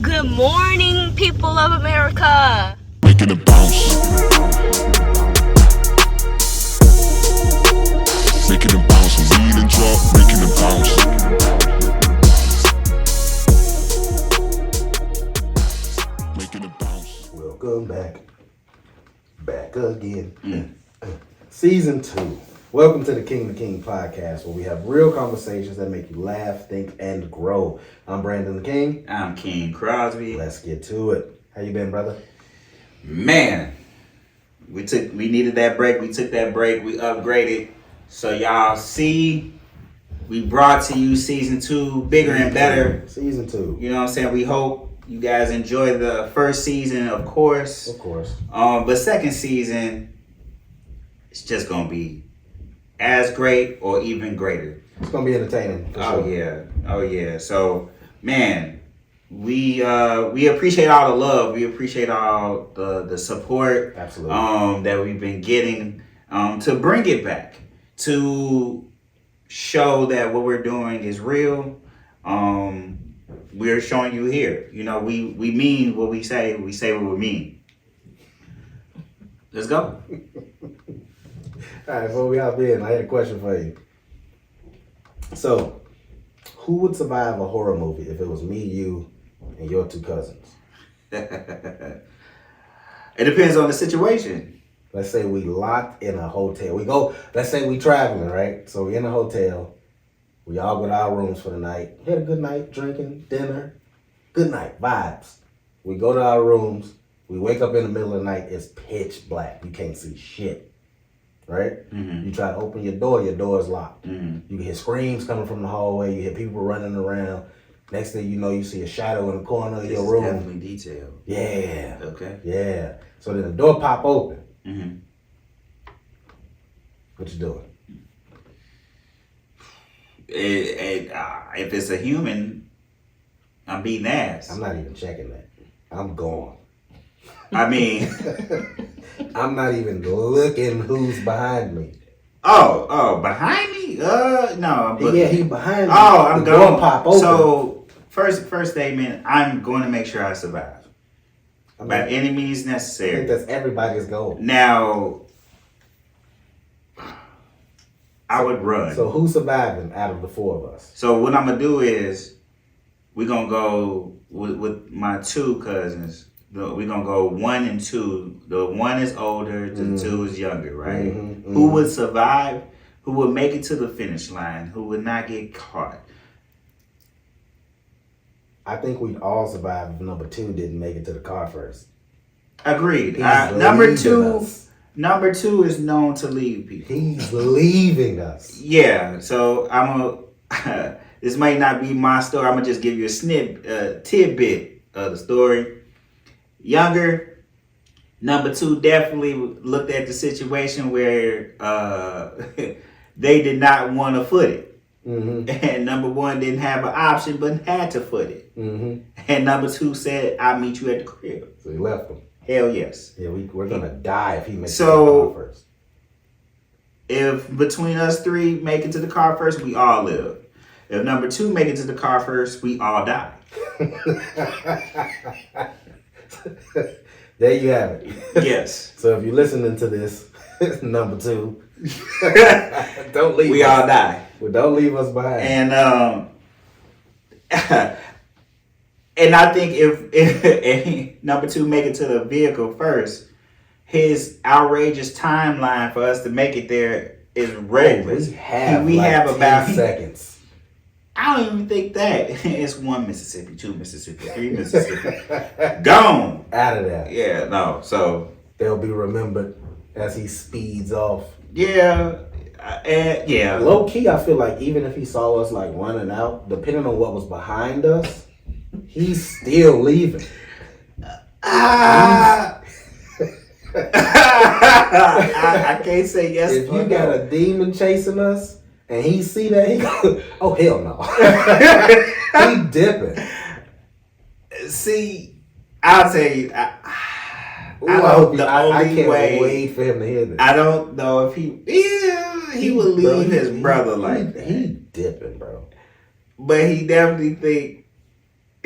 Good morning, people of America. Making it bounce. Making it bounce. Lean and drop, making it bounce. Making it bounce. Welcome back. Back again. Season 2. Welcome to the King and King podcast, where we have real conversations that make you laugh, think, and grow. I'm Brandon the King. I'm King Crosby. Let's get to it. How you been, brother? Man, we needed that break. We took that break. We upgraded. So y'all see, we brought to you season 2, bigger and better. Season 2. You know what I'm saying? We hope you guys enjoy the first season, of course. Of course. But second season, it's just gonna be as great or even greater. It's gonna be entertaining. For sure. Oh yeah. So man, we appreciate all the love. We appreciate all the support. Absolutely. That we've been getting to bring it back, to show that what we're doing is real. We're showing you here. You know, we mean what we say. We say what we mean. Let's go. All right, before we hop in, I had a question for you. So, who would survive a horror movie if it was me, you, and your 2 cousins? It depends on the situation. Let's say we locked in a hotel. Let's say we traveling, right? So we in a hotel. We all go to our rooms for the night. Had a good night, drinking, dinner. Good night, vibes. We go to our rooms. We wake up in the middle of the night. It's pitch black. You can't see shit. Right? Mm-hmm. You try to open your door is locked. Mm-hmm. You can hear screams coming from the hallway. You hear people running around. Next thing you know, you see a shadow in the corner of your room. Definitely detailed. Yeah. Okay. Yeah. So then the door pop open. Mm-hmm. What you doing? If it's a human, I'm beating ass. I'm not even checking that. I'm gone. I mean, I'm not even looking who's behind me. oh, behind me? No. But, Yeah, he behind me. Oh, I'm the going. door pop open. So first statement, I'm going to make sure I survive by any means I necessary. think that's everybody's goal. Now, I would run. So who's surviving out of the 4 of us? So what I'm gonna do is we're gonna go with my 2 cousins. We're gonna go 1 and 2. The 1 is older, the 2 is younger, right? Mm-hmm. Who would survive? Who would make it to the finish line? Who would not get caught? I think we'd all survive if number 2 didn't make it to the car first. Agreed. He's Number leaving 2. us. Number 2 is known to leave people. He's leaving us. Yeah. So this might not be my story. I'm gonna just give you a tidbit of the story. Younger, number 2 definitely looked at the situation where they did not want to foot it. Mm-hmm. And number 1 didn't have an option but had to foot it. Mm-hmm. And number 2 said, I'll meet you at the crib. So he left him. Hell yes. Yeah, we're gonna die if he makes it So- to the car first. If between us 3 make it to the car first, we all live. If number 2 make it to the car first, we all die. There you have it. Yes. So if you're listening to this, number 2, don't leave We us. all die. Well, don't leave us behind. And and I think if number 2 make it to the vehicle first, his outrageous timeline for us to make it there is reckless. We have 10 about seconds. I don't even think that. It's 1 Mississippi, 2 Mississippi, 3 Mississippi. Gone. Out of there. Yeah, no. So They'll be remembered as he speeds off. yeah. Yeah. Low key, I feel like even if he saw us like running out, depending on what was behind us, he's still leaving. I can't say yes. If or you got no. a demon chasing us and he see that, he go, oh hell no. He dipping. See, I'll tell you. Ooh, I can't wait for him to hear this. I don't know if he would leave his brother like that. He dipping, bro. But he definitely think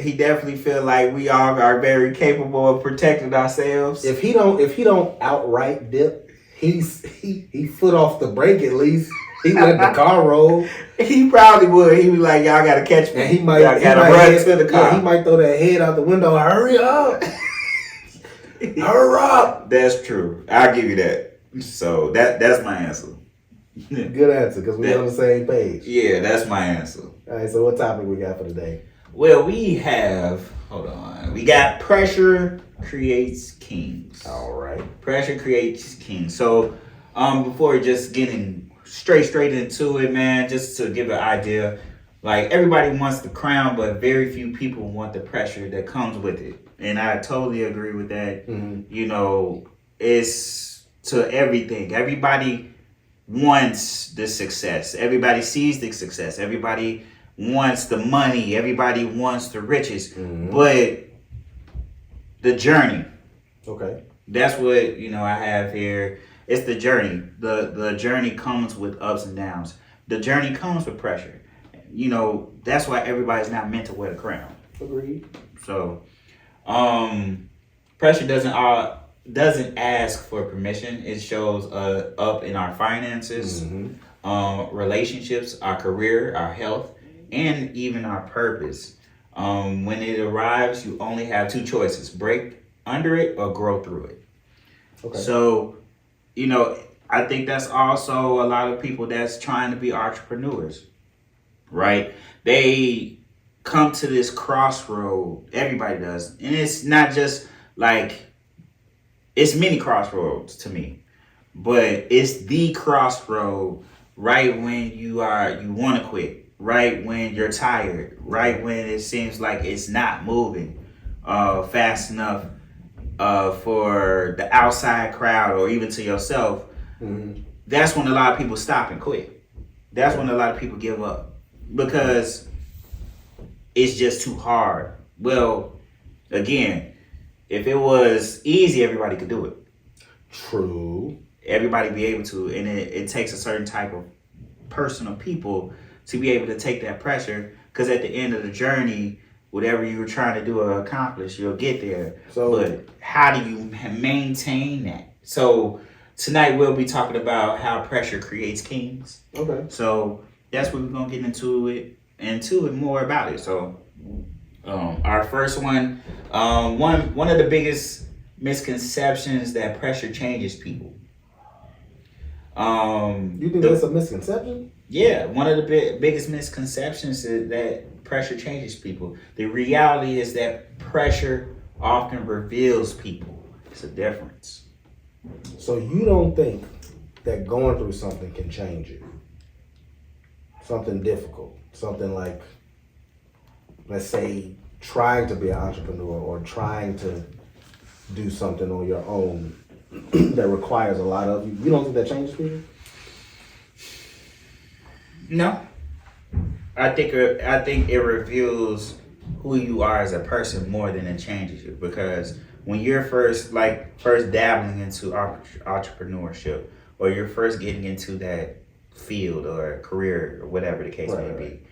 he definitely feel like we all are very capable of protecting ourselves. If he don't outright dip, he foot off the brake at least. He let the car roll. He probably would. He was like, "Y'all gotta catch me." And he might Y'all gotta run to the car. Yeah, he might throw that head out the window. Hurry up! Hurry up! That's true. I'll give you that. So that's my answer. Good answer, because we're on the same page. Yeah, that's my answer. All right, so what topic we got for today? Well, we have. Hold on. We got pressure creates kings. All right. Pressure creates kings. So, before just getting straight into it, man, just to give an idea, like everybody wants the crown, but very few people want the pressure that comes with it. And I totally agree with that. Mm-hmm. You know, it's to everything. Everybody wants the success. Everybody sees the success. Everybody wants the money. Everybody wants the riches. Mm-hmm. But the journey. Okay. That's what, I have here. It's the journey. The journey comes with ups and downs. The journey comes with pressure. That's why everybody's not meant to wear the crown. Agreed. So, pressure doesn't ask for permission. It shows up in our finances, relationships, our career, our health, and even our purpose. When it arrives, you only have two choices: break under it or grow through it. Okay. So, I think that's also a lot of people that's trying to be entrepreneurs, right? They come to this crossroad. Everybody does. And it's not just like, it's many crossroads to me, but it's the crossroad right when you want to quit, right when you're tired, right when it seems like it's not moving fast enough for the outside crowd or even to yourself. Mm-hmm. That's when a lot of people stop and quit. That's when a lot of people give up because it's just too hard. Well, again, if it was easy, everybody could do it. True. Everybody be able to, and it takes a certain type of person or people to be able to take that pressure, because at the end of the journey, whatever you were trying to do or accomplish, you'll get there. But how do you maintain that? So tonight we'll be talking about how pressure creates kings. Okay. So that's what we're gonna get into it more about it. So our first one of the biggest misconceptions that pressure changes people. You think that's a misconception? Yeah, one of the biggest misconceptions is that pressure changes people. The reality is that pressure often reveals people. It's a difference. So you don't think that going through something can change you? Something difficult, something like, let's say, trying to be an entrepreneur or trying to do something on your own that requires a lot of you. You don't think that changes people? No. I think it reveals who you are as a person more than it changes you, because when you're first dabbling into entrepreneurship, or you're first getting into that field or career or whatever the case may be,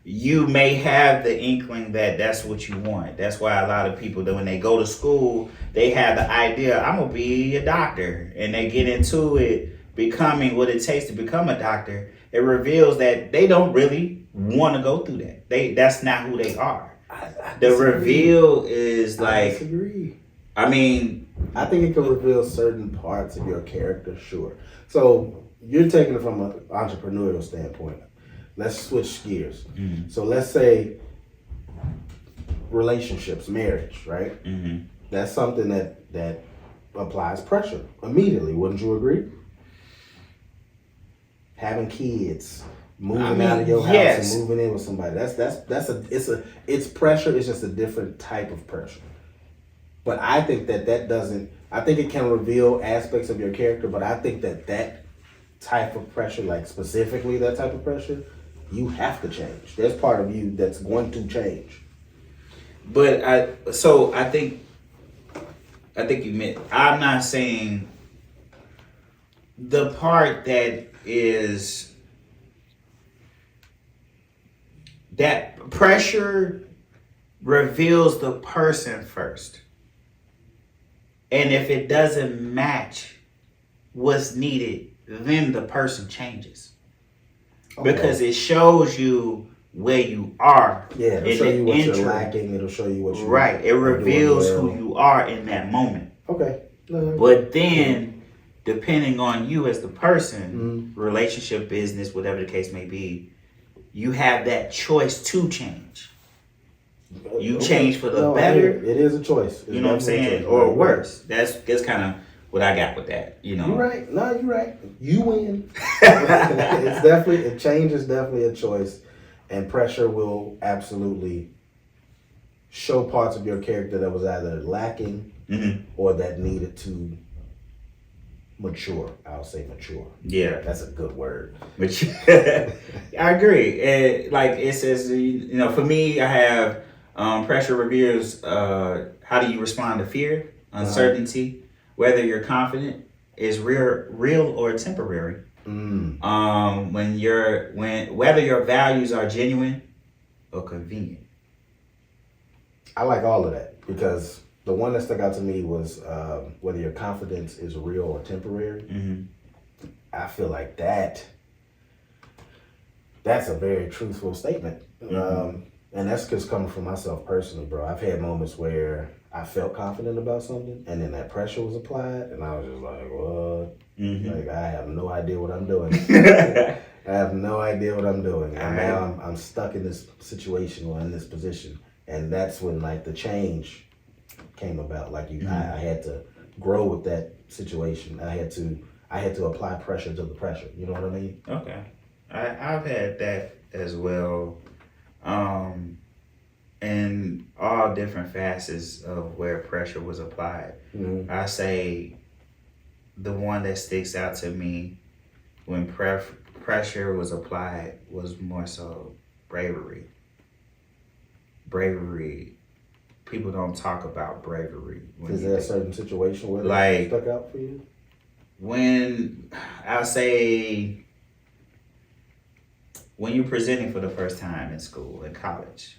you may have the inkling that that's what you want. That's why a lot of people, when they go to school, they have the idea, I'm gonna be a doctor, and they get into it becoming what it takes to become a doctor. It reveals that they don't really want to go through that. That's not who they are. The reveal is like, I disagree. I mean, I think it can reveal certain parts of your character, sure. So you're taking it from an entrepreneurial standpoint. Let's switch gears. Mm-hmm. So let's say relationships, marriage, right? Mm-hmm. That's something that applies pressure immediately. Wouldn't you agree? Having kids, moving out of your house and moving in with somebody. It's pressure. It's just a different type of pressure. But I think that doesn't. I think it can reveal aspects of your character. But I think that type of pressure, like specifically that type of pressure, you have to change. There's part of you that's going to change. But I think you meant. I'm not saying the part that is that pressure reveals the person first. And if it doesn't match what's needed, then the person changes. Okay. Because it shows you where you are. Yeah, it'll show you what you're lacking. It'll show you what you right. It reveals well. who you are in that moment. Okay. No, but then, depending on you as the person, relationship, business, whatever the case may be, you have that choice to change. You change for the better. It is a choice. You know what I'm saying? Or worse. That's kind of what I got with that. You know. You're right. No, you're right. You win. Change is definitely a choice, and pressure will absolutely show parts of your character that was either lacking or that needed to mature. I'll say mature. Yeah, that's a good word. Mature. I agree. And like it says, you know, for me, I have pressure reveals how do you respond to fear, uncertainty, whether you're confident is real or temporary. Whether your values are genuine or convenient. I like all of that because the one that stuck out to me was whether your confidence is real or temporary. I feel like that's a very truthful statement. And that's just coming from myself personally, bro. I've had moments where I felt confident about something and then that pressure was applied and I was just like, what? Like, I have no idea what I'm doing. I have no idea what I'm doing. And now I'm stuck in this situation or in this position. And that's when like the change came about. Like I had to grow with that situation. I had to apply pressure to the pressure. You know what I mean? Okay. I've had that as well. And all different facets of where pressure was applied. I say the one that sticks out to me when pressure was applied was more so bravery. Bravery. People don't talk about bravery. Is there a certain situation where that stuck out for you? When I'll say when you're presenting for the first time in school, in college.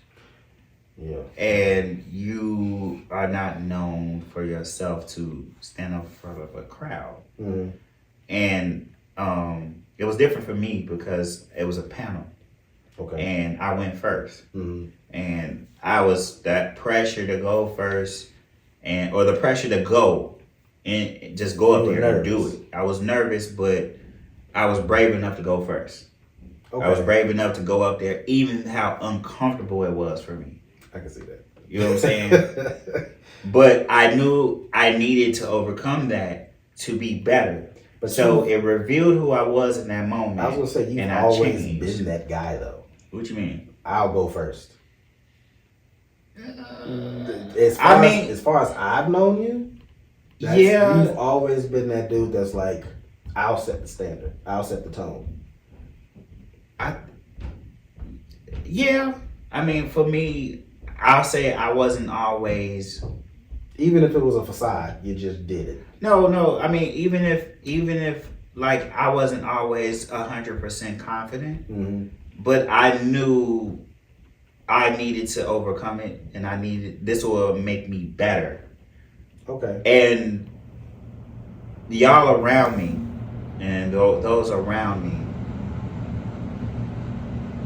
Yeah. And you are not known for yourself to stand up in front of a crowd. And it was different for me because it was a panel. Okay. And I went first. And I was that pressure to go first or the pressure to go and just go up there and do it. I was nervous, but I was brave enough to go first. Okay. I was brave enough to go up there, even how uncomfortable it was for me. I can see that. You know what I'm saying? But I knew I needed to overcome that to be better. But so it revealed who I was in that moment. I was gonna say you've always been that guy though. What you mean? I'll go first. As far as I've known you, you've always been that dude that's like, I'll set the standard. I'll set the tone. I mean, for me, I'll say I wasn't always. Even if it was a facade, you just did it. No. I mean, even if like I wasn't always 100% confident, but I knew I needed to overcome it, and this will make me better. Okay. And y'all around me, and those around me,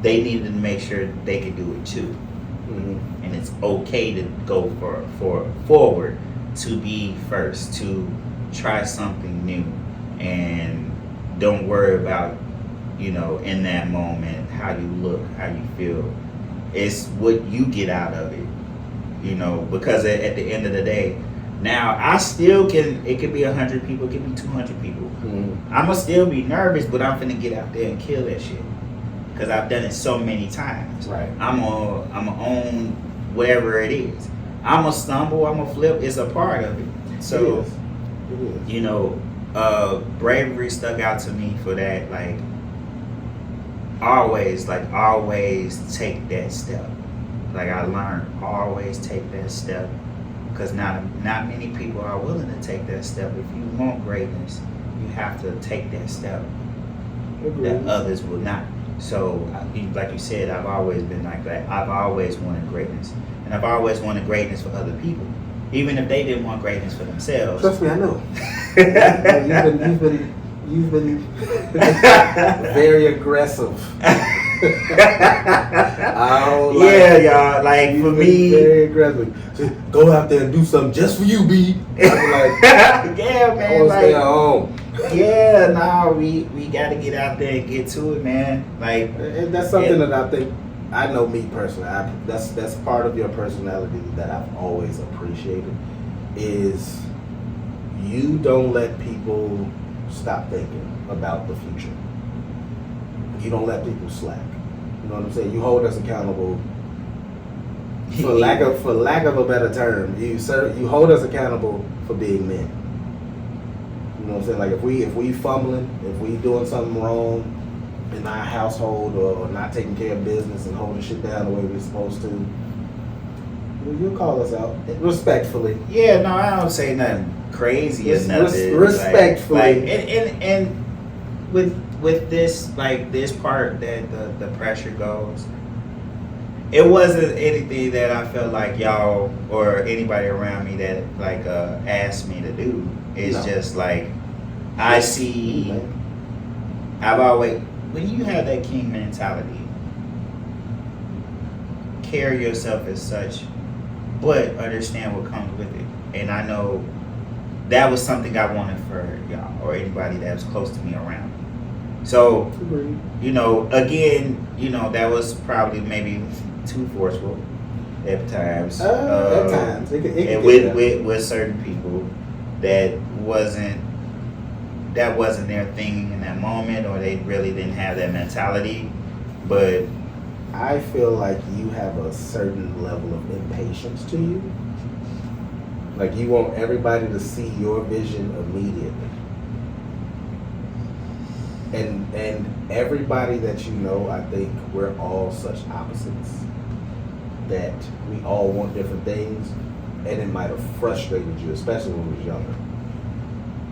they needed to make sure they could do it too. And it's okay to go forward, to be first, to try something new, and don't worry about, in that moment, how you look, how you feel. It's what you get out of it, because at the end of the day, now I still it could be 100 people, it could be 200 people. I'ma still be nervous, but I'm finna get out there and kill that shit. Because I've done it so many times. Right. I'm gonna own whatever it is. I'm gonna stumble, I'm gonna flip. It's a part of it. So, it is. Bravery stuck out to me for that. Like, always take that step. Like I learned, always take that step. Because not many people are willing to take that step. If you want greatness, you have to take that step. That others will not. So, like you said, I've always been like that. I've always wanted greatness. and I've always wanted greatness for other people, even if they didn't want greatness for themselves. Trust me, I know. You've been very aggressive. Yeah, y'all. Like for me, very aggressive. Just go out there and do something just for you, B. I'm like, yeah, man. I want to stay at home. Yeah, nah, we got to get out there and get to it, man. Like, and that's something that I think. I know me personally. That's part of your personality that I've always appreciated. Is you don't let people stop thinking about the future. You don't let people slack. You know what I'm saying? You hold us accountable. For lack of a better term, you hold us accountable for being men. You know what I'm saying? Like if we fumbling, if we doing something wrong in our household or not taking care of business and holding shit down the way we're supposed to, you'll call us out respectfully. Yeah, no, I don't say nothing crazy or nothing. Respectfully. Like and with this, like this part that the pressure goes, it wasn't anything that I felt like y'all or anybody around me that like asked me to do. It's just like I see. I've always, when you have that king mentality, carry yourself as such, but understand what comes with it. And I know that was something I wanted for y'all or anybody that was close to me around me. So, you know, again, you know, that was probably maybe too forceful at times. At times, it and with certain people that wasn't their thing in that moment, or they really didn't have that mentality. But I feel like you have a certain level of impatience to you. Like you want everybody to see your vision immediately. And everybody that you know, I think we're all such opposites that we all want different things, and it might have frustrated you, especially when we was younger.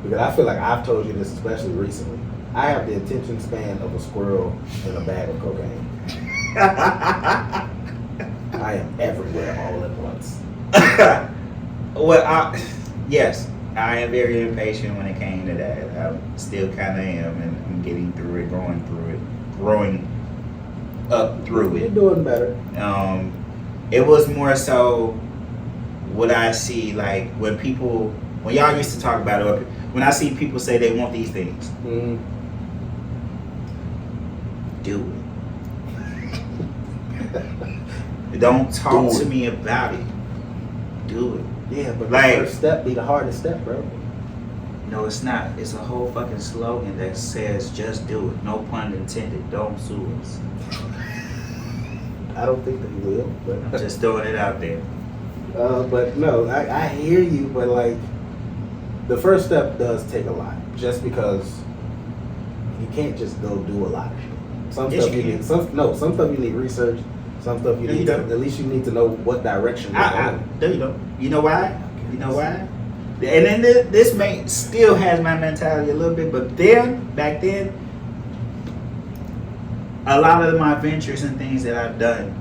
Because I feel like I've told you this, especially recently. I have the attention span of a squirrel in a bag of cocaine. I am everywhere all at once. Well, yes, I am very impatient when it came to that. I still kind of am, and I'm getting through it, growing up through You're it. doing better. It was more so what I see, like when y'all used to talk about it, when I see people say they want these things, do it. Don't talk to me about it. Do it. Yeah, but like, the first step be the hardest step, bro. No, it's not. It's a whole fucking slogan that says just do it. No pun intended. Don't sue us. I don't think they will, but I'm just throwing it out there. but no, I hear you, but like the first step does take a lot, just because you can't just go do a lot of shit. Some Yes, stuff you you can. need. Some stuff you need research. Some stuff you No, you need. don't. At least you need to know what direction you're going. No, you don't. You know why? You know why? And then this still has my mentality a little bit, but back then, a lot of my ventures and things that I've done,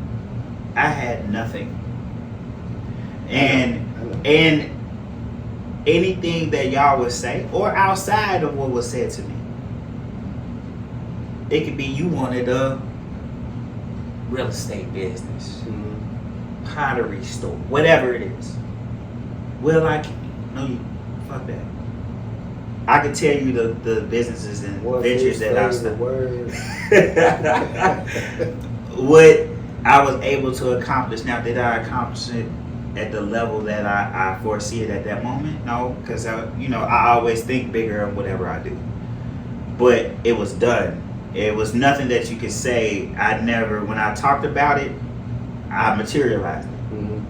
I had nothing. And anything that y'all would say, or outside of what was said to me, it could be you wanted a real estate business, pottery store, whatever it is. Well, no, you fuck that. I can tell you the businesses and ventures that I've started. What I was able to accomplish. Now, did I accomplish it at the level that I foresee it at that moment? No, because I always think bigger of whatever I do. But it was done. It was nothing that you could say. When I talked about it, I materialized it.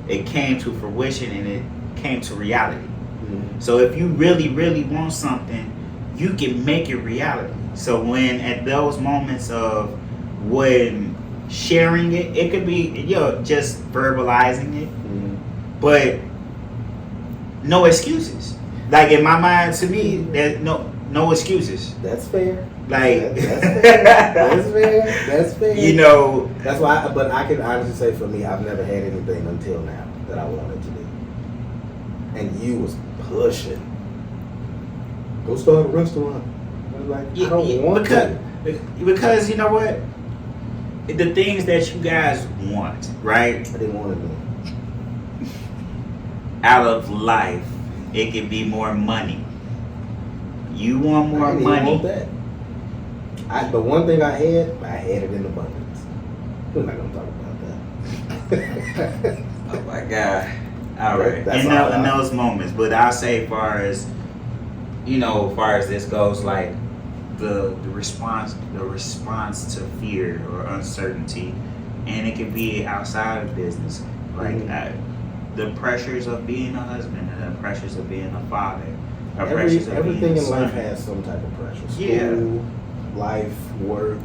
It came to fruition and it came to reality. So if you really, really want something, you can make it reality. So when at those moments of when sharing it, it could be just verbalizing it, but no excuses. Like in my mind, to me, there's no excuses. That's fair. Like, That's fair. You know, That's why. But I can honestly say for me, I've never had anything until now that I wanted to do. And you was pushing. Go start a restaurant. I was like, I don't want to. Because you know what? The things that you guys want, right? I didn't want to do. Out of life, it can be more money. You want more I didn't money. want that. The one thing I had it in abundance. We're not gonna talk about that. Oh my God! All right, That's in all those moments, but I'll say, far as this goes, like the response to fear or uncertainty, and it can be outside of business, like the pressures of being a husband and the pressures of being a father. Everything in life has some type of pressure. School, life, work,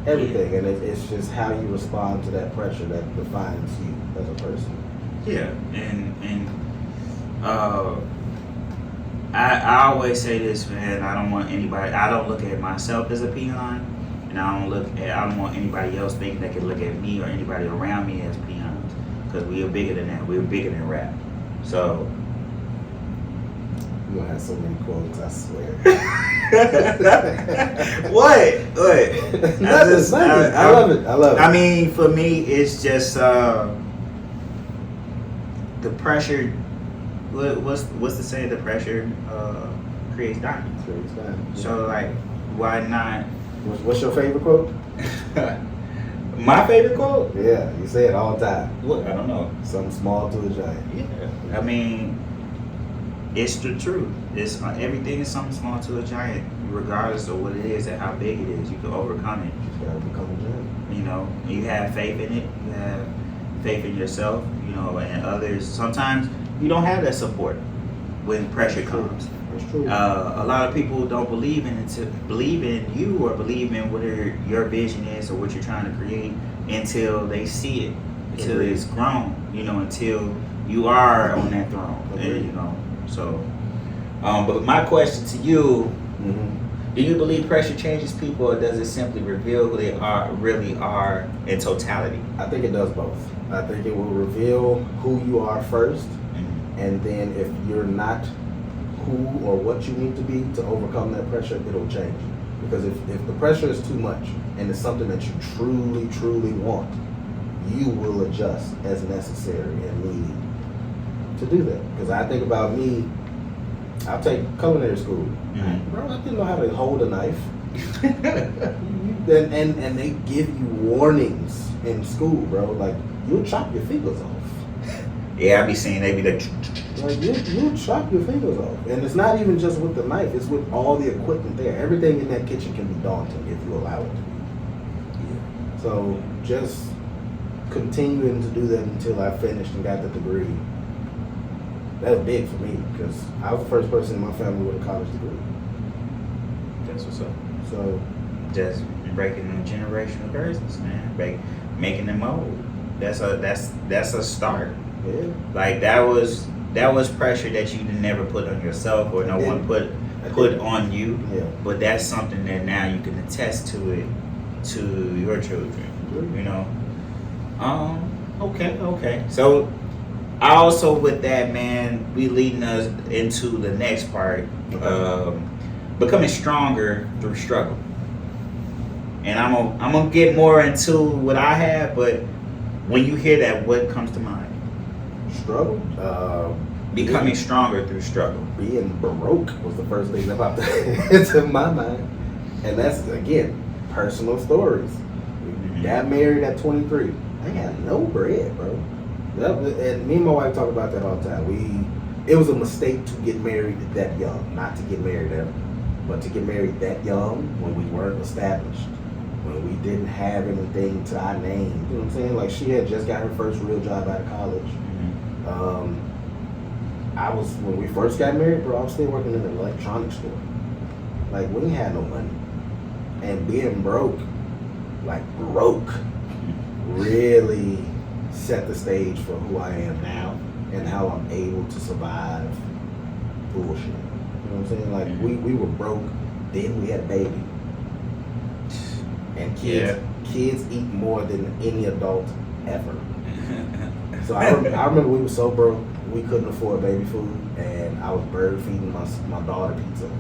everything, and it's just how you respond to that pressure that defines you as a person. Yeah, and I always say this, man. I don't look at myself as a peon, and I don't want anybody else thinking they can look at me or anybody around me as peons, because we are bigger than that. We're bigger than rap. So. You're gonna have so many quotes, I swear. What? Nothing. I love it. I mean, for me, it's just the pressure. What's the saying? The pressure creates diamonds. So, like, why not? What's your favorite quote? My favorite quote? Yeah, you say it all the time. What? I don't know. Something small to a giant. Yeah. I mean, it's the truth. It's everything is something small to a giant, regardless of what it is and how big it is. You can overcome it. You gotta become a giant. You know, you have faith in it. You have faith in yourself. You know, and others. Sometimes you don't have that support when pressure comes. That's true. A lot of people don't believe in you or believe in what your vision is or what you're trying to create until they see it, until it's grown. You know, until you are on that throne. And, you know. So, but my question to you, do you believe pressure changes people, or does it simply reveal who they really are in totality? I think it does both. I think it will reveal who you are first, and then if you're not who or what you need to be to overcome that pressure, it'll change you. Because if the pressure is too much and it's something that you truly, truly want, you will adjust as necessary and needed to do that. Because I think about me, I'll take culinary school. Bro, I didn't know how to hold a knife. and they give you warnings in school, bro. Like, you'll chop your fingers off. Yeah, I be seeing they be like you'll chop your fingers off. And it's not even just with the knife, it's with all the equipment there. Everything in that kitchen can be daunting if you allow it to be. So just continuing to do that until I finished and got the degree. That was big for me because I was the first person in my family with a college degree. That's what's up. So just breaking them generational curses, man. Making them old. That's a start. yeah, Like that was pressure that you never put on yourself or no one put on you. Yeah. But that's something that now you can attest to it to your children. You know. Okay. So also with that, man, we leading us into the next part, becoming stronger through struggle. And I'm gonna get more into what I have, but when you hear that, what comes to mind? Struggle? Becoming stronger through struggle. Being broke was the first thing that popped into my mind. And that's, again, personal stories. We got married at 23. I had no bread, bro. And me and my wife talk about that all the time. It was a mistake to get married that young. Not to get married ever, but to get married that young when we weren't established. When we didn't have anything to our name. You know what I'm saying? Like, she had just got her first real job out of college. When we first got married, bro, I was still working in an electronics store. Like, we didn't have no money. And being broke, really set the stage for who I am now and how I'm able to survive bullshit. You know what I'm saying? Like, we were broke, then we had a baby. And kids eat more than any adult ever. So I remember we were so broke, we couldn't afford baby food, and I was bird feeding my daughter pizza,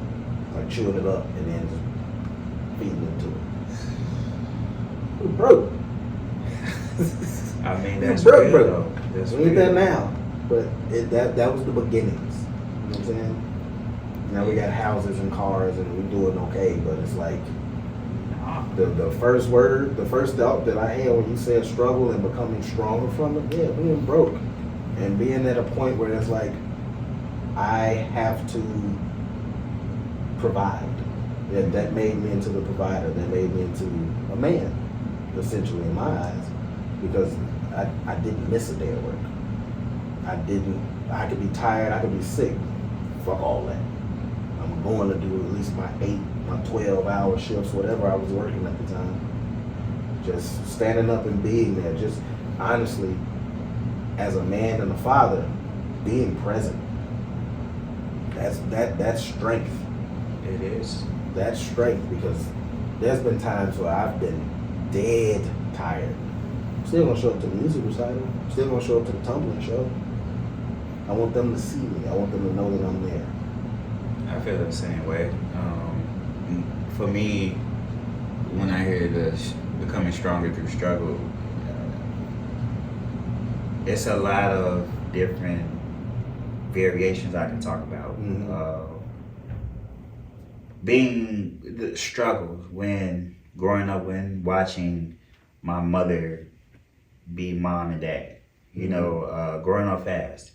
like chewing it up and then just feeding it to her. We were broke. I mean, that's broke. though. That's We ain't there now, but that was the beginnings. You know what I'm saying? Now we got houses and cars and we're doing okay, but it's like the first thought that I had when you said struggle and becoming stronger from it, yeah, being broke and being at a point where it's like I have to provide. That made me into the provider. That made me into a man, essentially in my eyes, because I didn't miss a day of work. I could be tired. I could be sick. Fuck all that. I'm going to do at least my 12-hour shifts, whatever I was working at the time. Just standing up and being there. Just honestly, as a man and a father, being present. That's strength. It is. That's strength, because there's been times where I've been dead tired. Still gonna show up to the music recital. Still gonna show up to the tumbling show. I want them to see me. I want them to know that I'm there. I feel the same way. For me, when I hear this becoming stronger through struggle, it's a lot of different variations I can talk about. Being the struggles when growing up, when watching my mother be mom and dad, growing up fast.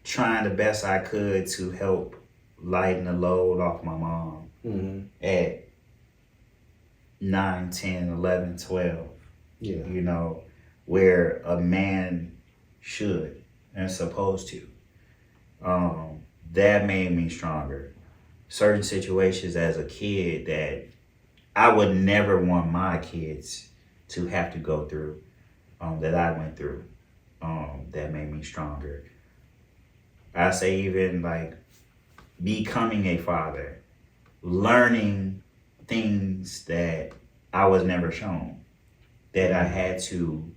Trying the best I could to help lighten the load off my mom at 9, 10, 11, 12. Yeah. Where a man should and supposed to. That made me stronger. Certain situations as a kid that I would never want my kids to have to go through, that I went through, that made me stronger. I say even like becoming a father, learning things that I was never shown, that I had to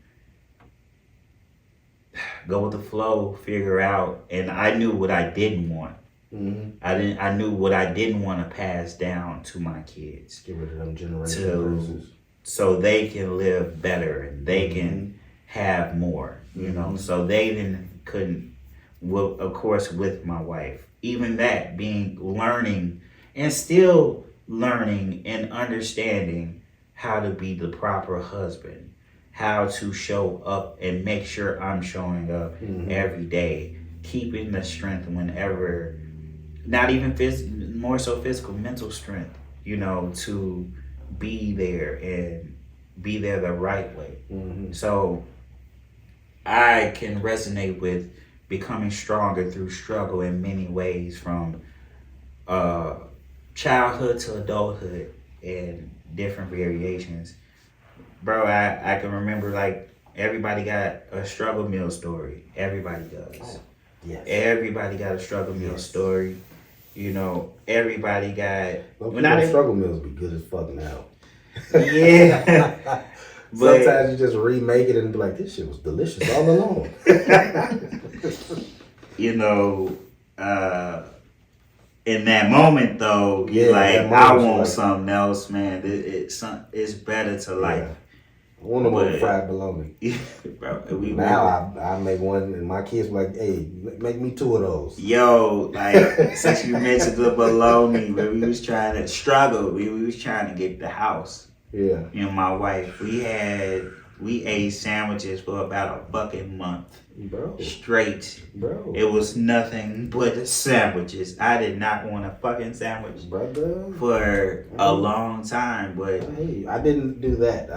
go with the flow, figure out, and I knew what I didn't want. I knew what I didn't want to pass down to my kids. Get rid of them generational curses. So they can live better and they can have more, so they then couldn't, well, of course, with my wife, even that being learning and still learning and understanding how to be the proper husband, how to show up and make sure I'm showing up every day, keeping the strength whenever, not even more so physical, mental strength, to be there and be there the right way. So I can resonate with becoming stronger through struggle in many ways, from childhood to adulthood and different variations. Bro, I can remember, like, everybody got a struggle meal story. Everybody does. Oh, yes. Everybody got a struggle meal story. Everybody got... Struggle meals be good as fuck now. Yeah. But sometimes you just remake it and be like, this shit was delicious all along. In that moment though, I want something else, man. It's better to life. I want a little fried bologna. Bro, I make one and my kids were like, hey, make me 2 of those. Yo, like, since you mentioned the bologna, we was trying to struggle. We was trying to get the house. Yeah. My wife, we ate sandwiches for about a fucking month. Bro. Straight. Bro. It was nothing but sandwiches. I did not want a fucking sandwich, brother, for a long time. But I didn't do that.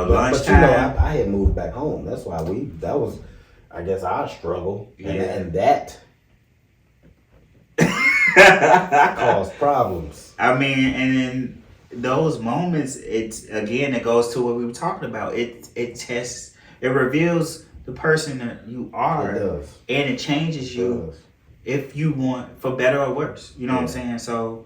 Lunchtime. I had moved back home. That's why that was, I guess, our struggle. Yeah. And that caused problems. I mean, and in those moments, it goes to what we were talking about. It tests. It reveals the person that you are. It does. And it changes you if you want, for better or worse. You know what I'm saying? So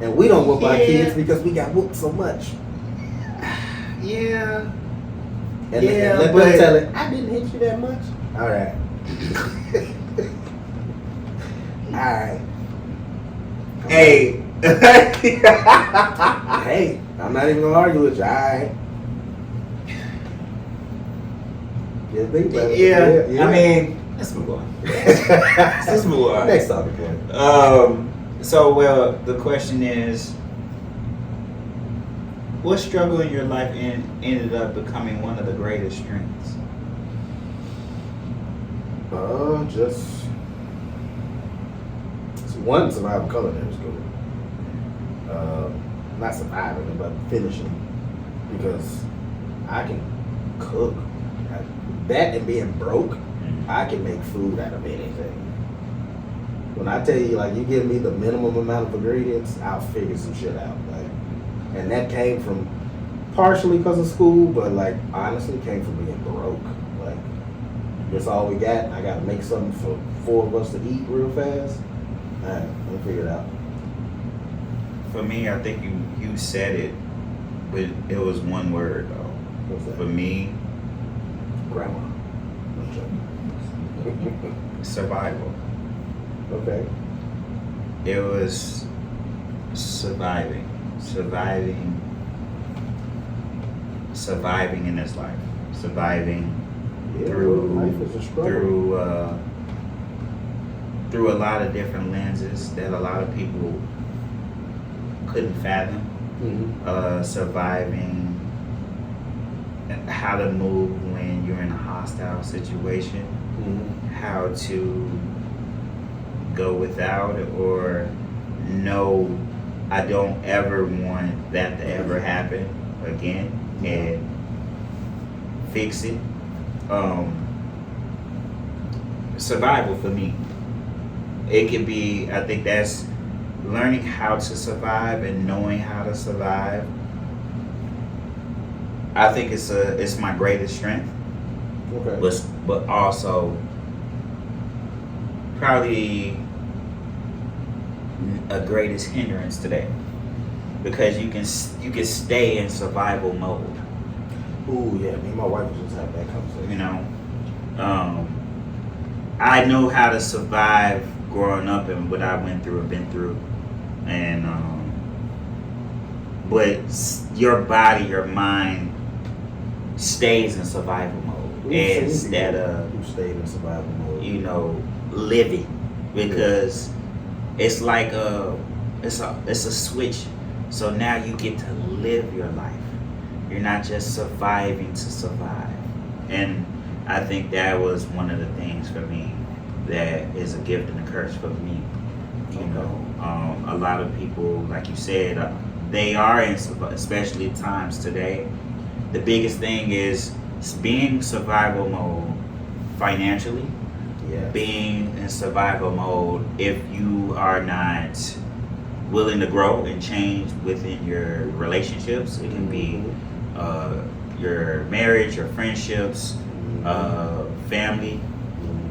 And we don't whoop our kids because we got whooped so much. Yeah. And Yeah, let but them tell it, I didn't hit you that much. All right. All right. Hey. Hey, I'm not even gonna argue with you. All right. Yeah, think about it. Yeah. I mean, let's move on. Let's move on. Next topic, boy. So, well, the question is, what struggle in your life ended up becoming one of the greatest strengths? Just one, surviving culinary school. Not surviving, but finishing, because I can cook. That and being broke, I can make food out of anything. When I tell you, like, you give me the minimum amount of ingredients, I'll figure some shit out. Like, and that came from partially because of school, but like honestly came from being broke. Like, that's all we got. I got to make something for 4 of us to eat real fast. All right, we'll figure it out. For me, I think you said it, but it was one word though. What's that? For me, Grandma. survival. Okay. It was surviving in this life, surviving Yeah, through life is a struggle. through a lot of different lenses that a lot of people couldn't fathom. Mm-hmm. Surviving how to move when you're in a hostile situation, Mm-hmm. how to go without or no, I don't ever want that to ever happen again, and fix it. Survival for me, it can be, I think that's learning how to survive and knowing how to survive. I think it's my greatest strength, Okay. but also probably a greatest hindrance today, because you can stay in survival mode. Ooh, yeah. Me and my wife was just having that conversation. You know, I know how to survive growing up and what I went through and been through, and but your body, your mind stays in survival mode instead of who stayed in survival mode. Living, because it's like it's a switch. So now you get to live your life. You're not just surviving to survive. And I think that was one of the things for me that is a gift and a curse for me. A lot of people, like you said, they are in, especially times today. The biggest thing is being survival mode financially. Yeah. Being in survival mode if you are not willing to grow and change within your relationships. It can be your marriage, your friendships, family,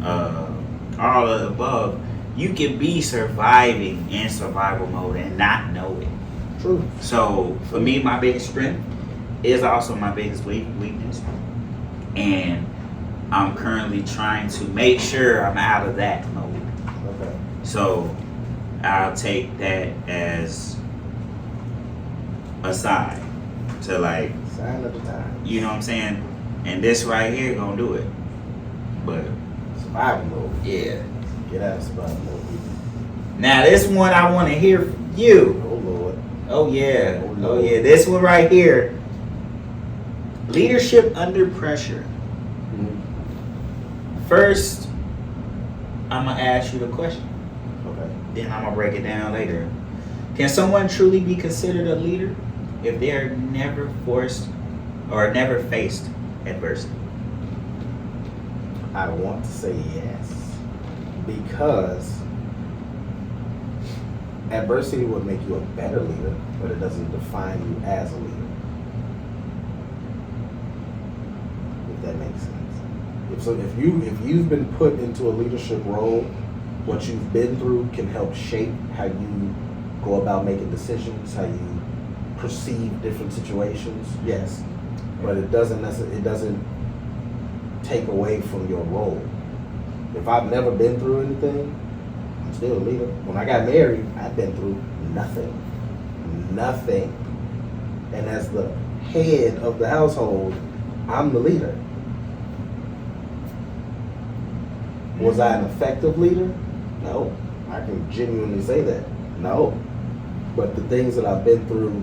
all of the above. You can be surviving in survival mode and not know it. True. So for me, my biggest strength is also my biggest weakness, and I'm currently trying to make sure I'm out of that mode. Okay. So I'll take that as a sign to, like, Sign of the time. you know what I'm saying? And this right here gonna do it. But Survival mode. yeah. Get out of survival mode, people. Now this one I want to hear from you. Oh Lord. Oh yeah. Oh, Oh Lord. yeah. This one right here. Leadership under pressure. Mm-hmm. First, I'm gonna ask you the question. Okay. Then I'm gonna break it down later. Can someone truly be considered a leader if they are never forced or never faced adversity? I want to say yes, because adversity would make you a better leader, but it doesn't define you as a leader. If that makes sense. If you've been put into a leadership role, what you've been through can help shape how you go about making decisions, how you perceive different situations. Yes, but it doesn't take away from your role. If I've never been through anything, I'm still a leader. When I got married, I've been through nothing. And as the head of the household, I'm the leader. Was I an effective leader? No. I can genuinely say that. No. But the things that I've been through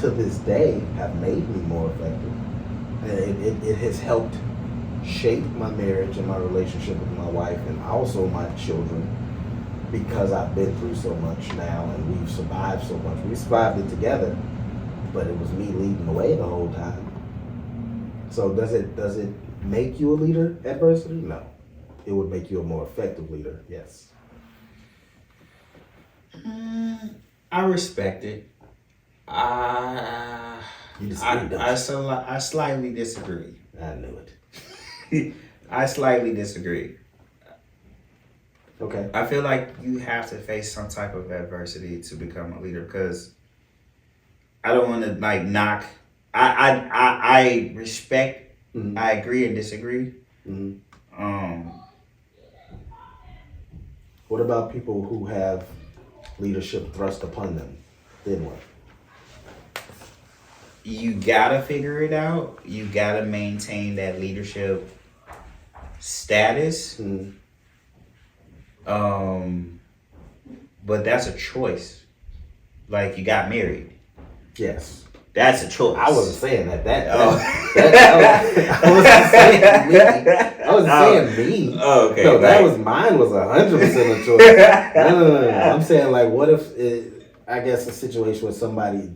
to this day have made me more effective. And it has helped shape my marriage and my relationship with my wife and also my children, because I've been through so much now and we've survived so much. We survived it together, but it was me leading the way the whole time. So does it make you a leader, adversity? No. It would make you a more effective leader, yes. I respect it. You disagree, don't you? I slightly disagree. I knew it. I slightly disagree. Okay. I feel like you have to face some type of adversity to become a leader, because I don't want to like knock. I respect. Mm-hmm. I agree and disagree. Mm-hmm. What about people who have leadership thrust upon them? Then what? You gotta figure it out. You gotta maintain that leadership status. Mm-hmm. But that's a choice. Like, you got married. Yes. That's a choice. I wasn't saying that. I wasn't saying me. Oh, okay. No, that was mine. Was 100% a choice. No. I'm saying, like, what if I guess a situation where somebody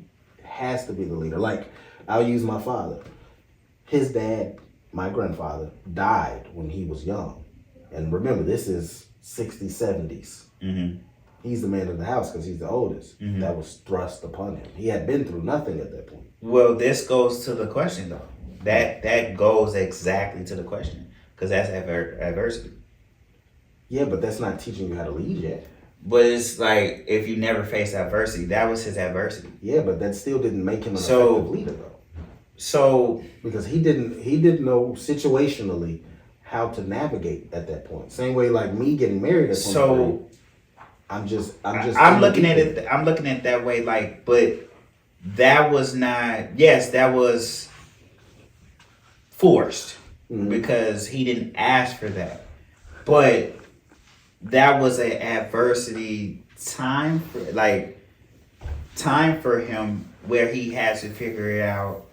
has to be the leader. Like, I'll use my father. His dad, my grandfather, died when he was young. And remember, this is 60s, 70s. Mm-hmm. He's the man of the house because he's the oldest. Mm-hmm. That was thrust upon him. He had been through nothing at that point. Well, this goes to the question, though. That goes exactly to the question, because that's adversity. Yeah, but that's not teaching you how to lead yet. But it's like, if you never face adversity, that was his adversity. Yeah, but that still didn't make him an effective leader, though. So because he didn't know situationally how to navigate at that point. Same way like me getting married at 23. So I'm looking at it. I'm looking at it that way. Like, but that was not. Yes, that was forced, mm-hmm. because he didn't ask for that. But that was an adversity time for him where he had to figure it out,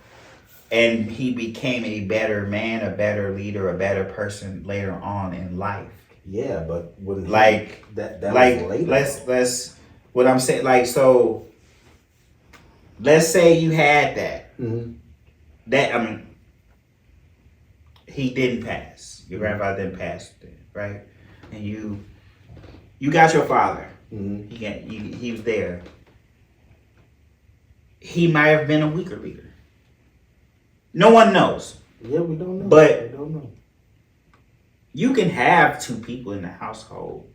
and he became a better man, a better leader, a better person later on in life. Yeah, but when that like was later. let's what I'm saying, like, so let's say you had that. Mm-hmm. That he didn't pass. Your grandfather didn't pass, right? And you got your father. Mm-hmm. He was there. He might have been a weaker leader. No one knows. Yeah, we don't know. But we don't know. You can have two people in the household.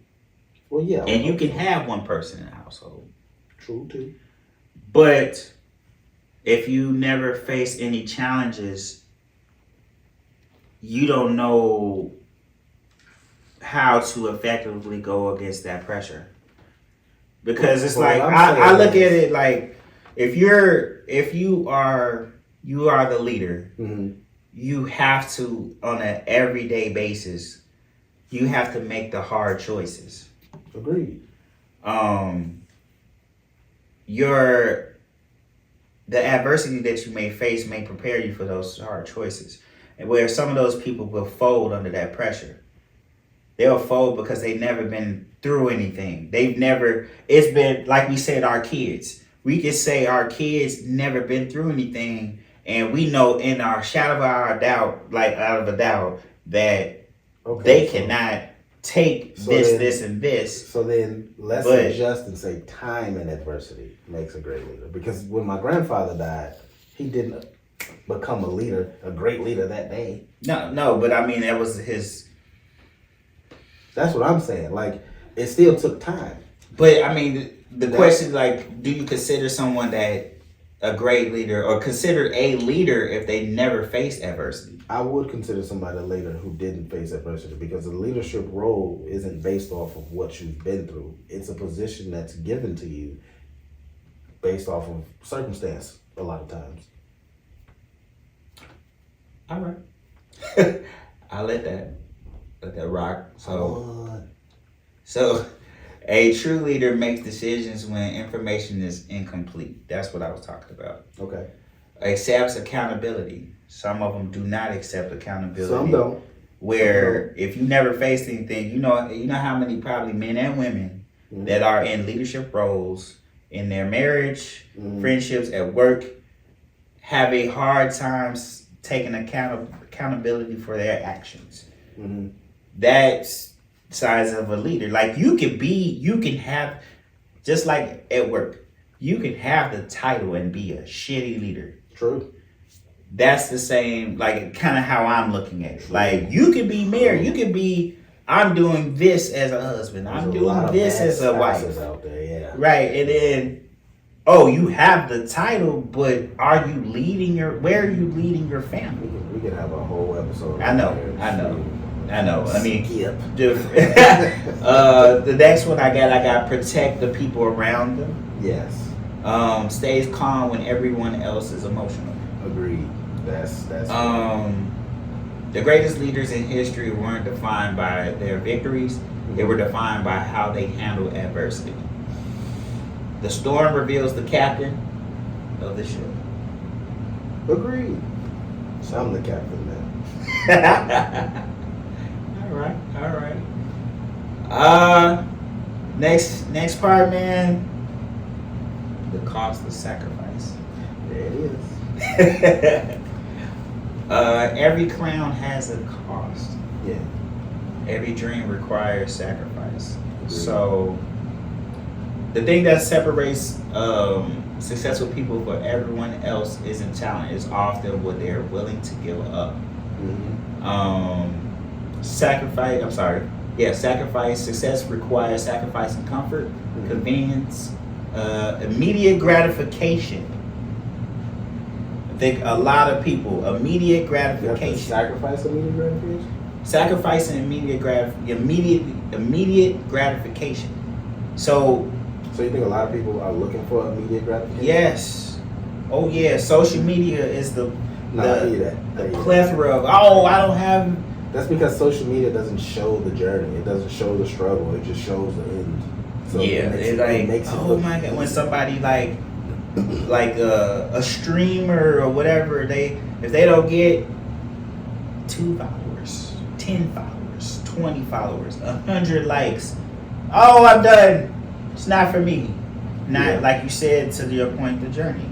Well, yeah. And you can have one person in the household. True, too. But if you never face any challenges, you don't know how to effectively go against that pressure. Because it's like, I look at it like, if you are the leader, mm-hmm. you have to, on an everyday basis, you have to make the hard choices. Agreed. The adversity that you may face may prepare you for those hard choices. And where some of those people will fold under that pressure. They'll fold because they've never been through anything. It's been, like we said, our kids. We could say our kids never been through anything, and we know in our shadow of our doubt, like out of a doubt, that they cannot take this, and this. So then let's adjust and say time and adversity makes a great leader. Because when my grandfather died, he didn't become a great leader that day. No, but I mean, that was his... That's what I'm saying. Like, it still took time. But I mean, the question, like, do you consider someone that a great leader or consider a leader if they never faced adversity? I would consider somebody a leader who didn't face adversity, because the leadership role isn't based off of what you've been through. It's a position that's given to you based off of circumstance a lot of times. All right. I'll let that rock. So a true leader makes decisions when information is incomplete. That's what I was talking about. Okay. Accepts accountability. Some of them do not accept accountability. Some don't. Where if you never faced anything, you know how many probably men and women that are in leadership roles in their marriage, friendships, at work, have a hard time taking accountability for their actions. That's signs of a leader. Like you can have, just like at work, you can have the title and be a shitty leader. True. That's the same, like kind of how I'm looking at it. Like you could be married, you could be, I'm doing this as a husband, I'm doing this as a wife. Out there, yeah. Right, and then, oh, you have the title, but are you where are you leading your family? We could have a whole episode. I know. I mean, skip. The next one I got protect the people around them. Yes. Stays calm when everyone else is emotional. Agreed. That's the greatest leaders in history weren't defined by their victories. They were defined by how they handled adversity. The storm reveals the captain of the ship. Agreed. So I'm the captain now. All right. Next part, man. The cost of sacrifice. There it is. Every crown has a cost. Yeah. Every dream requires sacrifice. So the thing that separates successful people from everyone else isn't talent. It's often what they're willing to give up. Sacrifice. Success requires sacrificing comfort, convenience, immediate gratification. I think a lot of people, immediate gratification. You have to sacrifice immediate gratification? Sacrificing immediate gratification. So you think a lot of people are looking for immediate gratification? Yes. Oh yeah. Social media is the plethora of, I don't have. That's because social media doesn't show the journey. It doesn't show the struggle. It just shows the end. So it makes it oh my God, when somebody like a streamer or whatever, if they don't get 2 followers, 10 followers, 20 followers, 100 likes, oh, I'm done. It's not for me. Like you said, to your point, the journey.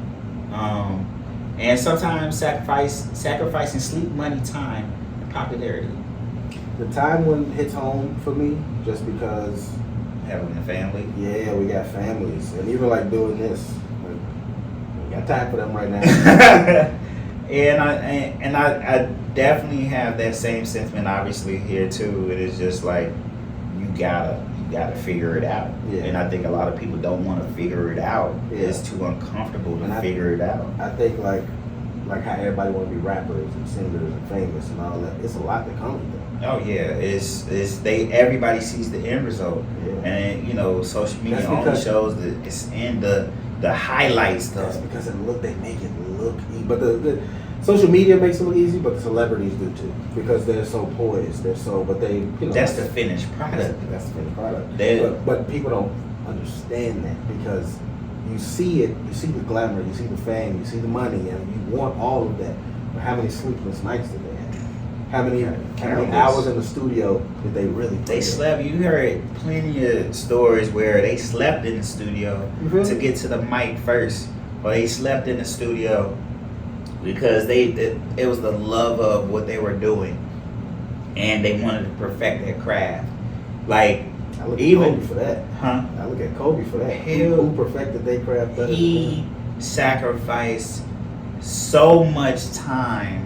And sometimes sacrificing sleep, money, time, and popularity. The time one hits home for me, just because having a family. Yeah, we got families, and even like doing this, like, we got time for them right now. and I definitely have that same sentiment. Obviously here too, it is just like you gotta figure it out. Yeah. And I think a lot of people don't want to figure it out. Yeah. It's too uncomfortable to figure it out. I think like how everybody want to be rappers and singers and famous and all that. It's a lot to come with that. Oh yeah, everybody sees the end result, and social media only shows it's in the highlight stuff. That's because they make it look easy. But the social media makes it look easy, but the celebrities do too, because they're so poised. But they that's the finished product. That's the finished product. But people don't understand that, because you see it, you see the glamour, you see the fame, you see the money, and you want all of that. But how many sleepless nights did they have? How many hours in the studio did they really play? They slept. You heard plenty of stories where they slept in the studio to get to the mic first, or they slept in the studio because it was the love of what they were doing, and they wanted to perfect their craft. Like I look at Kobe for that. Huh? I look at Kobe for that. Who perfected their craft better? He sacrificed so much time.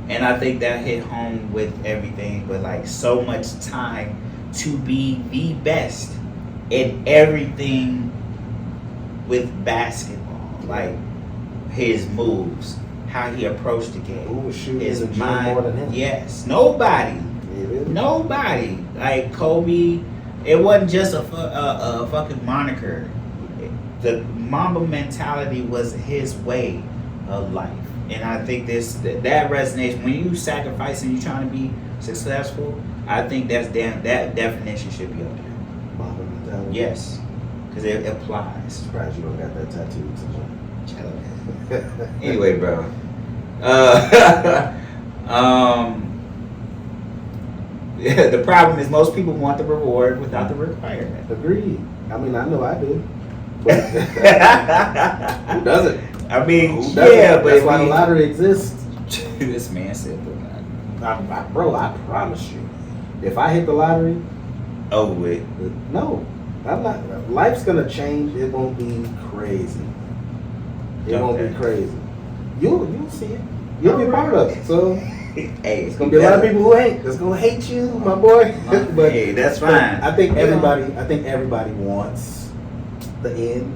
And I think that hit home with everything, but like so much time to be the best in everything with basketball, like his moves, how he approached the game. Who was shooting His in the gym mind. more than him? Yes, nobody. Yeah, really? Nobody. Like Kobe, it wasn't just a fucking moniker. The Mamba mentality was his way of life. And I think that resonates. When you sacrifice and you trying to be successful, I think that definition should be up there. Mamba mentality? Yes. Because it applies. Surprised you don't got that tattoo. Anyway, bro. Yeah, the problem is most people want the reward without the requirement. Agreed. I mean, I know I do. But who doesn't? I mean, Who doesn't? yeah, but that's why the lottery exists. This man said, Bro, I promise you, if I hit the lottery, "Oh wait, no, I'm not. Life's gonna change. It won't be crazy. It won't be crazy. You'll see it. You'll be part of it. So hey, it's gonna be a lot of people who hate. That's gonna hate you, my boy. But hey, that's fine." I think everybody wants the end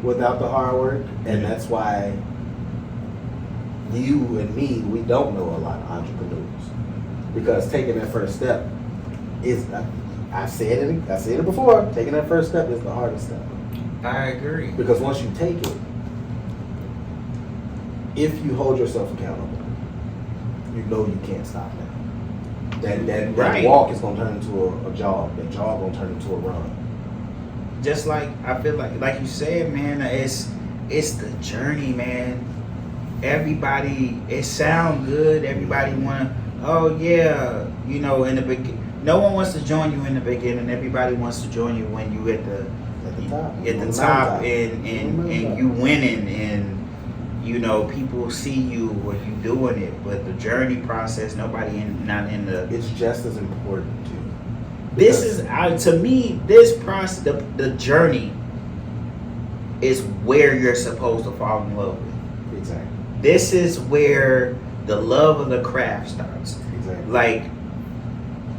without the hard work, and that's why you and me, we don't know a lot of entrepreneurs, because taking that first step is, I said it before, taking that first step is the hardest step. I agree. Because once you take it, if you hold yourself accountable, you know you can't stop now. That Right. walk is gonna turn into a jog. That jog gonna turn into a run. Just like I feel like you said, man, it's the journey, man. Everybody, it sound good. Everybody wanna, oh yeah, in the beginning. No one wants to join you in the beginning. Everybody wants to join you when you at the top, and you winning, and people see you when you doing it. But the journey process, not in the. It's just as important too. This is to me. This process, the journey, is where you're supposed to fall in love with. Exactly. This is where the love of the craft starts. Exactly. Like,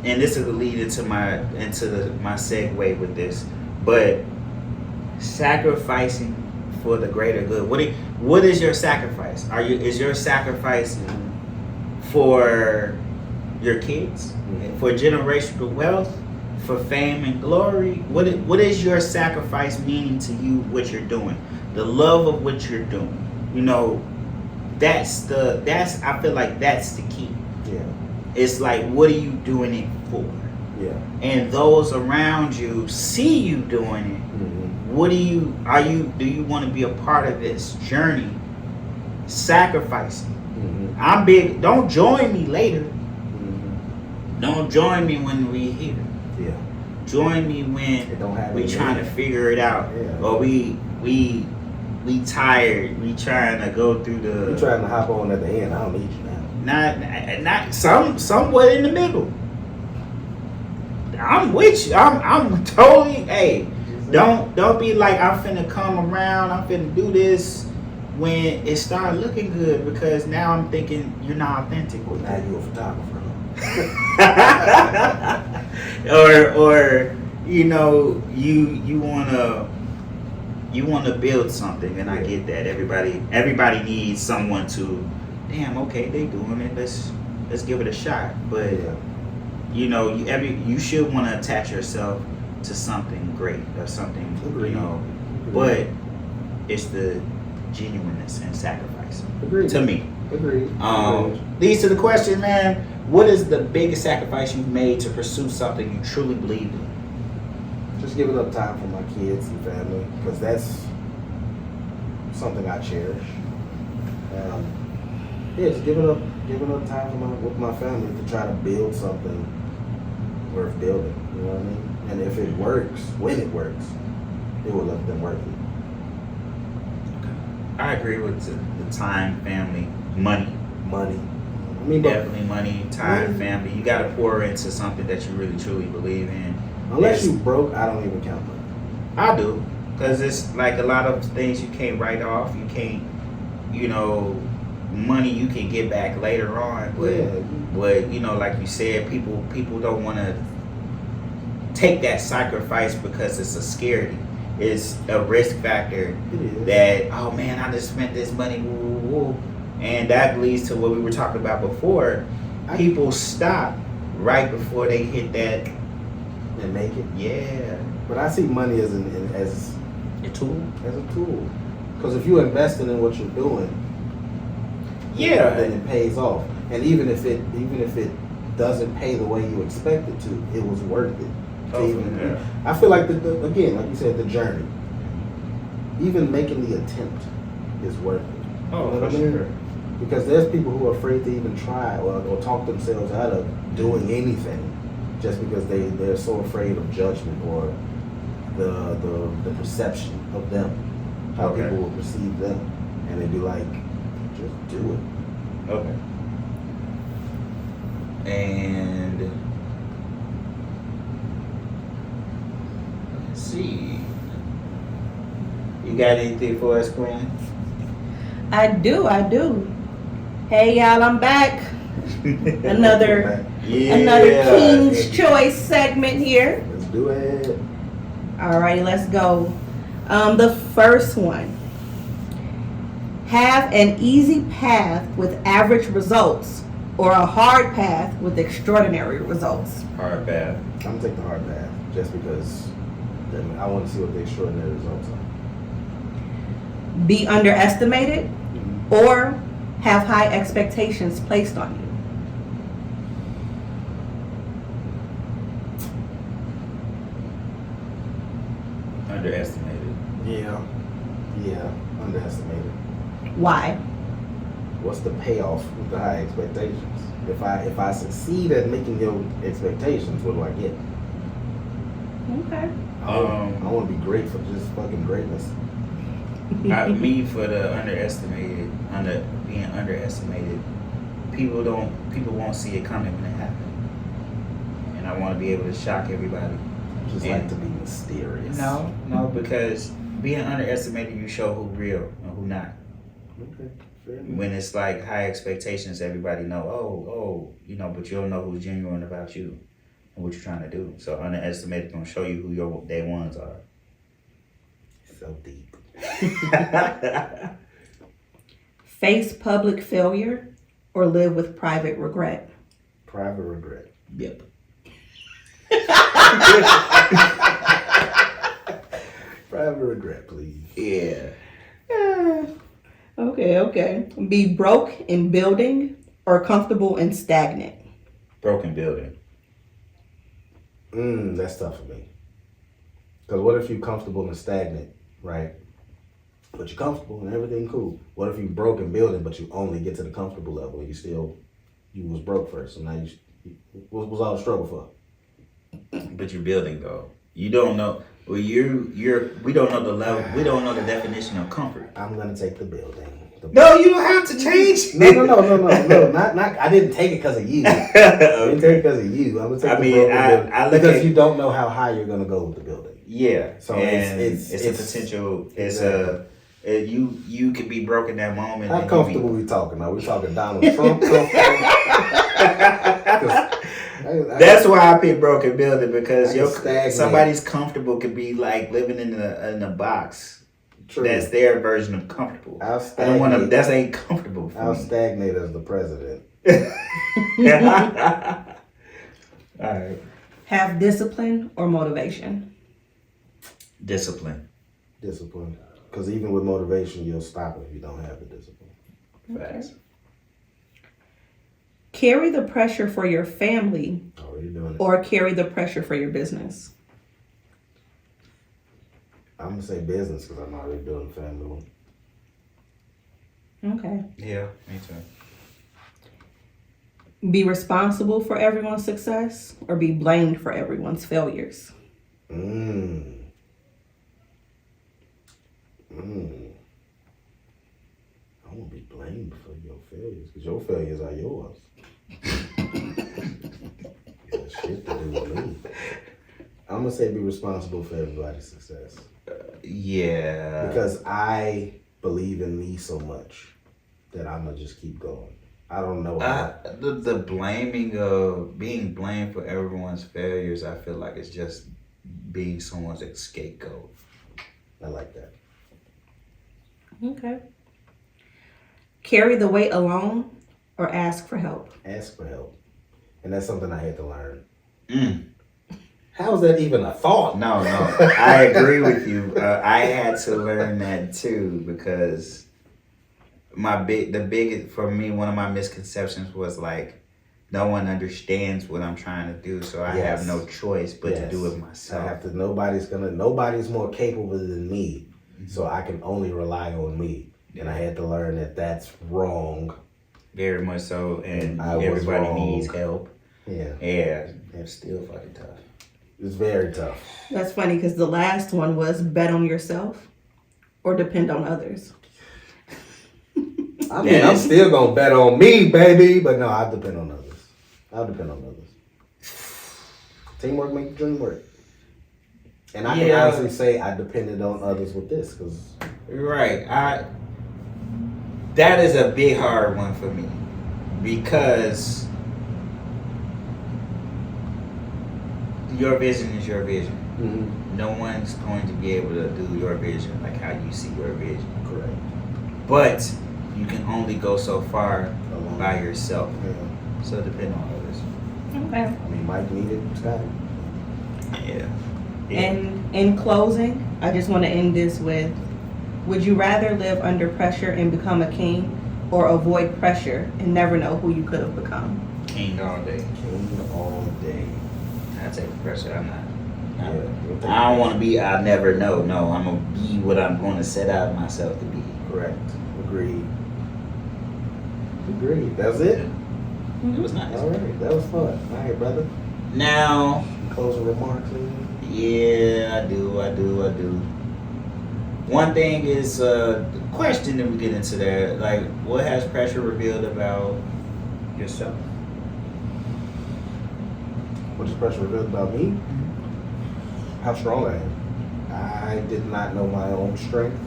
and this is the lead into my segue with this, but sacrificing for the greater good. What is your sacrifice? Is your sacrifice for your kids, for generational wealth, for fame and glory? What is your sacrifice meaning to you? What you're doing, the love of what you're doing. That's I feel like that's the key. Yeah. It's like, what are you doing it for? Yeah. And those around you see you doing it. What do you want to be a part of this journey? Sacrificing. I'm big. Don't join me later. Don't join me when we here. Yeah. Join me when we trying to figure it out. Yeah. Or we tired. We trying to go through the. You trying to hop on at the end? I don't need you now. Not somewhat in the middle. I'm with you. I'm totally. Hey, don't be like I'm finna come around. I'm finna do this when it start looking good, because now I'm thinking you're not authentic. Well, now you're a photographer. or you wanna build something, and I get that. Everybody needs someone to. Damn, okay, they doing it. Let's give it a shot. But you should want to attach yourself to something great or something. Agreed. But it's the genuineness and sacrifice. Agreed. To me. Agreed. Leads to the question, man. What is the biggest sacrifice you've made to pursue something you truly believe in? Just giving up time for my kids and family, because that's something I cherish. Just giving up time with my family to try to build something worth building. You know what I mean? And if it works, when it works, it will let them work it. I agree with the time, family, money. I mean, Definitely money, time, family. You got to pour into something that you really truly believe in. Unless you broke, I don't even count money. I do, because it's like a lot of things you can't write off. You can't, money you can get back later on. But like you said, people don't want to take that sacrifice because it's a scarcity. it's a risk factor that, oh man, I just spent this money, woo, woo, woo. And that leads to what we were talking about before. People stop right before they hit that and make it. Yeah. But I see money as a tool. As a tool. Because if you're investing in what you're doing, yeah, then it pays off. And even if it doesn't pay the way you expect it to, it was worth it. I feel like again, like you said, the journey, even making the attempt, is worth it. Oh, you know for sure. Because there's people who are afraid to even try or talk themselves out of doing anything, just because they're so afraid of judgment or the perception of them, how people will perceive them, and they'd be like, just do it. Okay. And let's see. You got anything for us, Quinn? I do. Hey y'all, I'm back. Another King's Choice segment here. Let's do it. Alrighty, let's go. The first one. Have an easy path with average results or a hard path with extraordinary results. Hard path. I'm gonna take the hard path just because I want to see what the extraordinary results are. Be underestimated or have high expectations placed on you. Underestimated. Yeah, underestimated. Why? What's the payoff with the high expectations? If I succeed at making your expectations, what do I get? Okay. I want to be great for just fucking greatness. Me for the being underestimated. People won't see it coming when it happens, and I want to be able to shock everybody. Just like to be mysterious. No, because being underestimated, you show who real and who not. Okay. When it's like high expectations, everybody know, but you don't know who's genuine about you and what you're trying to do. So underestimated gonna show you who your day ones are. So deep. Face public failure or live with private regret? Private regret. Yep. Private regret, please. Yeah. Okay. Be broke in building or comfortable and stagnant? Broken building. That's tough for me. Because what if you're comfortable and stagnant, right? But you're comfortable and everything cool. What if you broke in building, but you only get to the comfortable level and you was broke first, so now what was all the struggle for? But you're building though. You don't know. Well, we don't know the level. We don't know the definition of comfort. I'm gonna take the building. No, you don't have to change. No. Not. I didn't take it because of you. I didn't take it because of you. I'm gonna take the building because you don't know how high you're gonna go with the building. Yeah. So and it's a potential. You could be broke in that moment. How comfortable we talking now? We talking Donald Trump comfortable? That's why I picked broken building, because somebody's comfortable could be like living in a box. True. That's their version of comfortable. I don't want to. That ain't comfortable. I'll stagnate as the president. All right. Have discipline or motivation? Discipline. Because even with motivation, you'll stop if you don't have the discipline. Facts. Okay. Carry the pressure for your family or carry the pressure for your business? I'm going to say business because I'm already doing the family one. Okay. Yeah, me too. Be responsible for everyone's success or be blamed for everyone's failures? I won't be blamed for your failures because your failures are yours. Got shit to do with me. I'm going to say be responsible for everybody's success. Yeah. Because I believe in me so much that I'm going to just keep going. I don't know. The blaming of being blamed for everyone's failures, I feel like it's just being someone's scapegoat. I like that. Okay. Carry the weight alone or ask for help? Ask for help. And that's something I had to learn. Mm. How is that even a thought? No, I agree with you. I had to learn that too because the biggest for me, one of my misconceptions was like, no one understands what I'm trying to do, so I have no choice but to do it myself. Nobody's more capable than me, so I can only rely on me. And I had to learn that that's wrong. Very much so, and I was everybody wrong. needs help. Yeah. It's still fucking tough. It's very tough. That's funny because the last one was bet on yourself or depend on others. I mean, I'm still gonna bet on me, baby, but no, I'll depend on others. Teamwork makes the dream work. And I can honestly say I depended on others with this, because... Right. That is a big hard one for me, because your vision is your vision. Mm-hmm. No one's going to be able to do your vision like how you see your vision. Correct. But you can only go so far Alone. by yourself. Yeah. So depend on others. Okay. I mean, Mike needed Scotty. Yeah. And in closing, I just want to end this with, would you rather live under pressure and become a king or avoid pressure and never know who you could have become? King all day. King all day. I take the pressure. I'm not. Yeah. I don't want to be, I'll never know. No, I'm going to be what I'm going to set out myself to be. Correct. Agreed. That's it? It was nice. All right. That was fun. All right, brother. Now, Closing remarks, man. yeah, I do. One thing is the question that we get into there, like, what has pressure revealed about yourself? What does pressure reveal about me? How strong I am. I did not know my own strength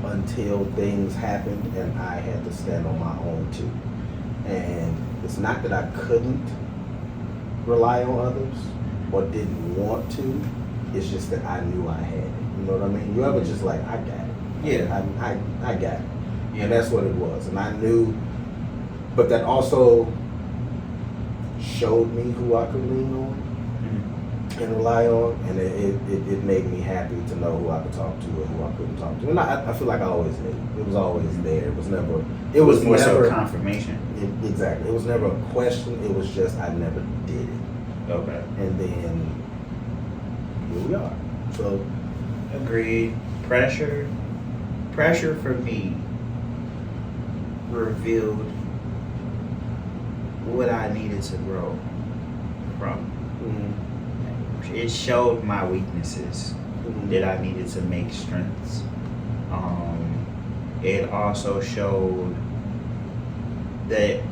until things happened and I had to stand on my own too. And it's not that I couldn't rely on others or didn't want to. It's just that I knew I had it. You know what I mean? You ever just like, I got it. Yeah. I got it. Yeah. And that's what it was. And I knew, but that also showed me who I could lean on and rely on, and it made me happy to know who I could talk to and who I couldn't talk to. And I feel like I always knew. It was always there. It was never. It was more never so confirmation. Exactly. It was never a question. It was just I never did it. Okay. And then here we are. So Agreed. Pressure for me revealed what I needed to grow from. It showed my weaknesses that I needed to make strengths. It also showed that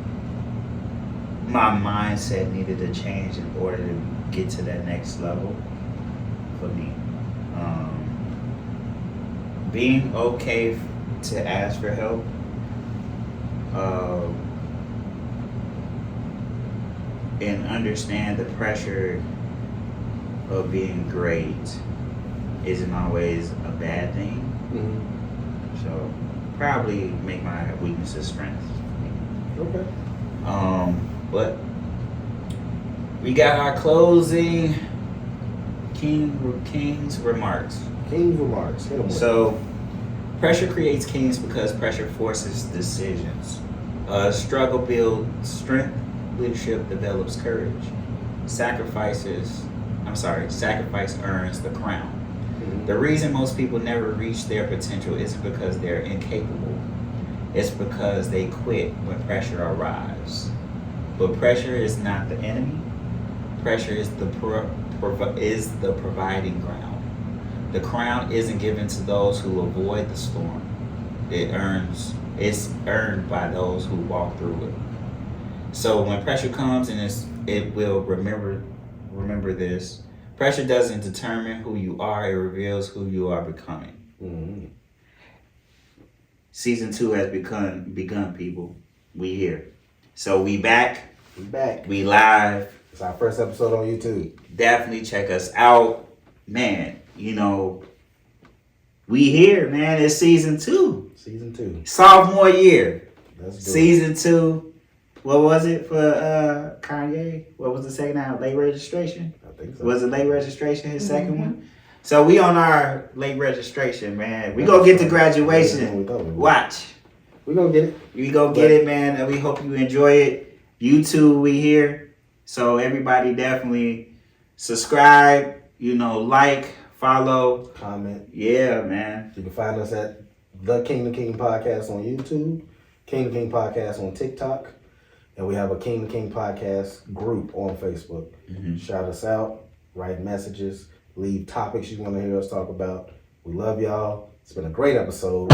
my mindset needed to change in order to get to that next level for me. Being okay to ask for help, and understand the pressure of being great isn't always a bad thing. So probably make my weaknesses strengths. okay. But we got our closing king's remarks. King's remarks. Hit 'em with it. So, pressure creates kings because pressure forces decisions. Struggle builds strength. Leadership develops courage. Sacrifice earns the crown. The reason most people never reach their potential isn't because they're incapable. It's because they quit when pressure arrives. But pressure is not the enemy. Pressure is the providing ground. The crown isn't given to those who avoid the storm. It's earned by those who walk through it. So when pressure comes, and it will remember this. Pressure doesn't determine who you are, it reveals who you are becoming. Season 2 has begun, people. We here. So we back. We live. It's our first episode on YouTube. Definitely check us out. Man, We here, man. It's season 2. Season 2. Sophomore year. Let's do Season 2. What was it for Kanye? What was the second album? Late registration? it. I think so. Was it late registration, his second one? So we on our late registration, man. We gonna get to graduation. Watch. We gonna get it. We gonna get it, man, and we hope you enjoy it. YouTube, we here. So everybody definitely subscribe, like, follow. Comment. Yeah, man. You can find us at The King and King Podcast on YouTube, King and King Podcast on TikTok, and we have a King and King Podcast group on Facebook. Shout us out, write messages, leave topics you want to hear us talk about. We love y'all. It's been a great episode.